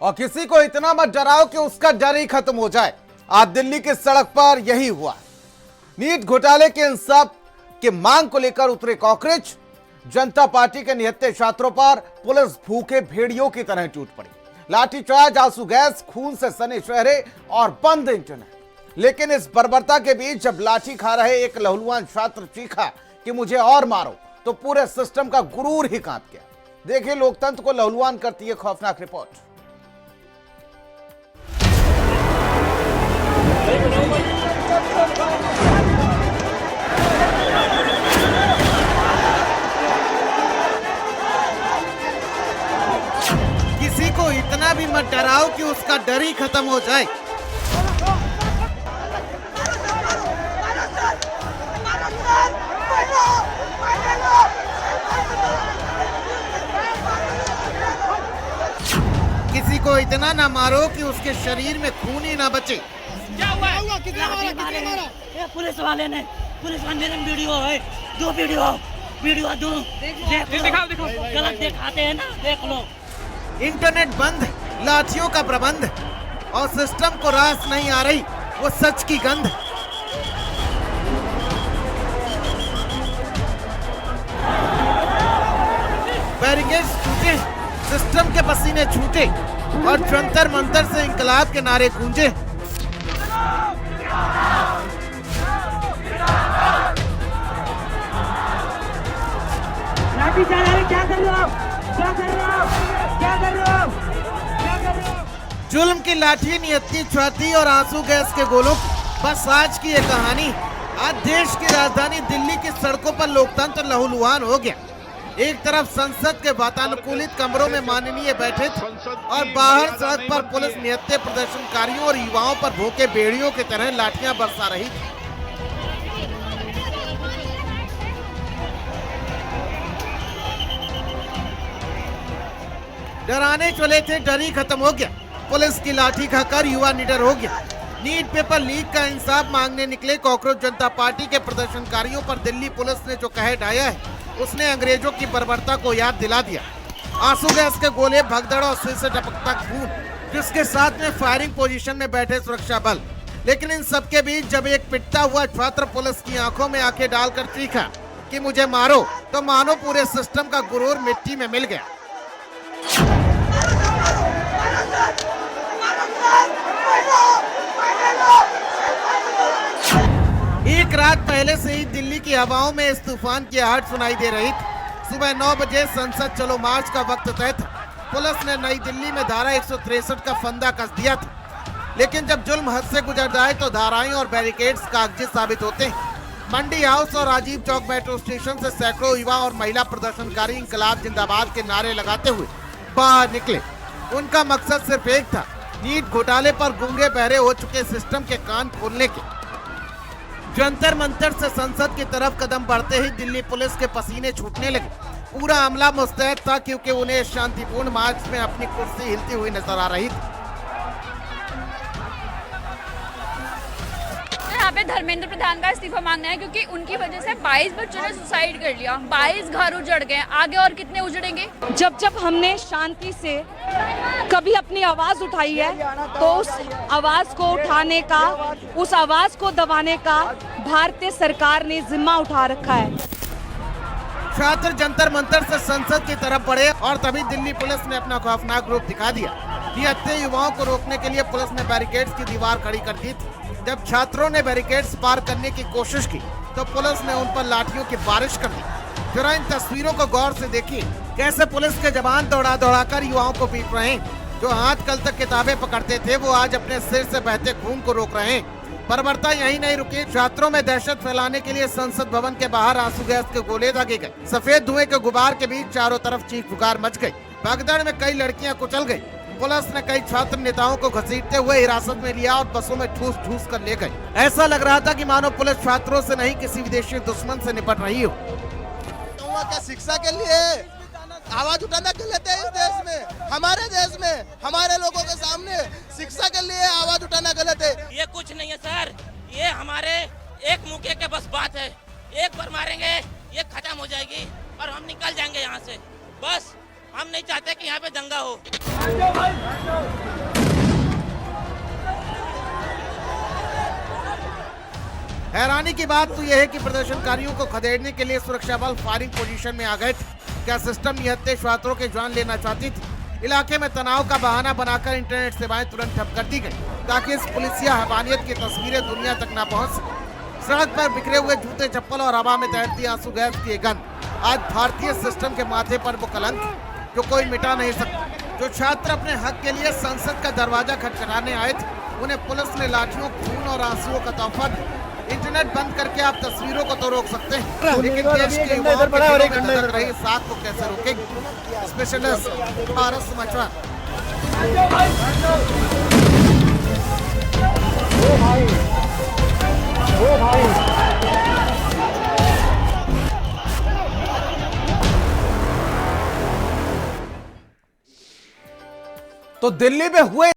और किसी को इतना मत डराओ कि उसका डर ही खत्म हो जाए। आज दिल्ली की सड़क पर यही हुआ। नीट घोटाले के इंसाफ की मांग को लेकर उतरे कॉकरोच। जनता पार्टी के निहत्थे छात्रों पर पुलिस भूखे भेड़ियों की तरह टूट पड़ी। लाठीचार्ज, आंसू गैस, खून से सने चेहरे और बंद इंटरनेट। लेकिन इस बर्बरता के बीच जब लाठी खा रहे एक लहलुहान छात्र चीखा कि मुझे और मारो, तो पूरे सिस्टम का गुरूर ही कांप गया। देखिए लोकतंत्र को लहलुहान करती है खौफनाक रिपोर्ट। किसी को इतना भी मत डराओ कि उसका डर ही खत्म हो जाए। किसी को इतना ना मारो कि उसके शरीर में खून ही ना बचे। क्या हुआ? कितने मारा? पुलिस वाले ने वीडियो है, दो वीडियो दो, दिखाओ। गलत दिखाते हैं ना, देख लो। इंटरनेट बंद, लाठियों का प्रबंध और सिस्टम को रास नहीं आ रही वो सच की गंध। बैरिकेड्स टूटे, सिस्टम के पसीने छूटे और जंतर मंतर से इंकलाब के नारे गूंजे। क्या कर रहे हो? जुल्म की लाठी, नियत्ती छाती और आंसू गैस के गोलों की बस आज की ये कहानी। आज देश की राजधानी दिल्ली की सड़कों पर लोकतंत्र लहूलुहान हो गया। एक तरफ संसद के वातानुकूलित कमरों में माननीय बैठे थे और बाहर सड़क पर पुलिस निहत्थे प्रदर्शनकारियों और युवाओं पर भूखे भेड़ियों की तरह लाठियां बरसा रही थी। डराने चले थे, डर ही खत्म हो गया। पुलिस की लाठी खाकर युवा निडर हो गया। नीट पेपर लीक का इंसाफ मांगने निकले कॉकरोच जनता पार्टी के प्रदर्शनकारियों पर दिल्ली पुलिस ने जो कह ढाया है, उसने अंग्रेजों की बर्बरता को याद दिला दिया। आंसू गैस के गोले, भगदड़ और सिर से टपकता खून, जिसके साथ में फायरिंग पोजीशन में बैठे सुरक्षा बल। लेकिन इन सबके बीच जब एक पिटता हुआ छात्र पुलिस की आंखों में आंखें डालकर चीखा कि मुझे मारो, तो मानो पूरे सिस्टम का गुरूर मिट्टी में मिल गया। एक रात पहले से ही दिल्ली की हवाओं में इस तूफान की आहट सुनाई दे रही थी। सुबह 9 बजे संसद चलो मार्च का वक्त तय था। पुलिस ने नई दिल्ली में धारा 163 का फंदा कस दिया था। लेकिन जब जुल्म हद से गुजर जाए तो धाराएं और बैरिकेड्स कागजी साबित होते हैं। मंडी हाउस और राजीव चौक मेट्रो स्टेशन से सैकड़ों युवा और महिला प्रदर्शनकारी इंकलाब जिंदाबाद के नारे लगाते हुए बाहर निकले। उनका मकसद सिर्फ एक था, नीट घोटाले पर गूंगे बहरे हो चुके सिस्टम के कान खोलने के। जंतर मंतर से संसद की तरफ कदम बढ़ते ही दिल्ली पुलिस के पसीने छूटने लगे। पूरा अमला मुस्तैद था क्योंकि उन्हें शांतिपूर्ण मार्च में अपनी कुर्सी हिलती हुई नजर आ रही थी। यहाँ पे धर्मेंद्र प्रधान का इस्तीफा मांगना है क्योंकि उनकी वजह से 22 बच्चों ने सुसाइड कर लिया, 22 घर उजड़ गए, आगे और कितने उजड़ेंगे। जब हमने शांति से कभी अपनी आवाज उठाई है तो उस आवाज को उठाने का, उस आवाज को दबाने का भारतीय सरकार ने जिम्मा उठा रखा है। छात्र जंतर मंतर से संसद की तरफ बढ़े और तभी दिल्ली पुलिस ने अपना खौफनाक रूप दिखा दिया। निहत्थे युवाओं को रोकने के लिए पुलिस ने बैरिकेड्स की दीवार खड़ी कर दी थी। जब छात्रों ने बैरिकेड्स पार करने की कोशिश की तो पुलिस ने उन पर लाठियों की बारिश कर दी। जरा इन तस्वीरों को गौर से देखिए, कैसे पुलिस के जवान दौड़ा दौड़ाकर युवाओं को पीट रहे हैं। जो आज कल तक किताबें पकड़ते थे वो आज अपने सिर से बहते खून को रोक रहे हैं। बर्बरता यही नहीं रुकी, छात्रों में दहशत फैलाने के लिए संसद भवन के बाहर आंसू गैस के गोले दागे गए। सफेद धुएं के गुबार के बीच चारों तरफ चीख पुकार मच गई। भगदड़ में कई लड़कियां कुचल गई। पुलिस ने कई छात्र नेताओं को घसीटते हुए हिरासत में लिया और बसों में ठूस ठूस कर ले गई। ऐसा लग रहा था कि मानो पुलिस छात्रों से नहीं किसी विदेशी दुश्मन से निपट रही हो। क्या शिक्षा के लिए आवाज उठाना गलत है? इस देश में, हमारे देश में, हमारे लोगों के सामने शिक्षा के लिए आवाज उठाना गलत है? ये कुछ नहीं है सर, ये हमारे एक मुके के बस बात है। एक बार मारेंगे ये खत्म हो जाएगी और हम निकल जाएंगे यहाँ से। बस हम नहीं चाहते कि यहाँ पे दंगा हो। हैरानी की बात तो यह है कि प्रदर्शनकारियों को खदेड़ने के लिए सुरक्षा बल फायरिंग पोजीशन में आ गए थे। क्या सिस्टम निहत्थे छात्रों के जान लेना चाहती थी? इलाके में तनाव का बहाना बनाकर इंटरनेट सेवाएं तुरंत ठप कर दी गई ताकि इस पुलिसिया हैवानियत की तस्वीरें दुनिया तक न पहुंच सके। सड़क पर बिखरे हुए जूते चप्पल और हवा में तैरती आंसू गैस की गंध आज भारतीय सिस्टम के माथे पर वो कलंक जो कोई मिटा नहीं सकता। जो छात्र अपने हक के लिए संसद का दरवाजा खटखटाने आए थे, उन्हें पुलिस ने लाठियों, खून और आंसुओं का तोहफा दिया। इंटरनेट बंद करके आप तस्वीरों को तो रोक सकते हैं, लेकिन देश के युवाओं के दिलों में धड़क रही इस आग को कैसे रोकेंगे? स्पेशलिस्ट पारस मचवा। तो दिल्ली में हुए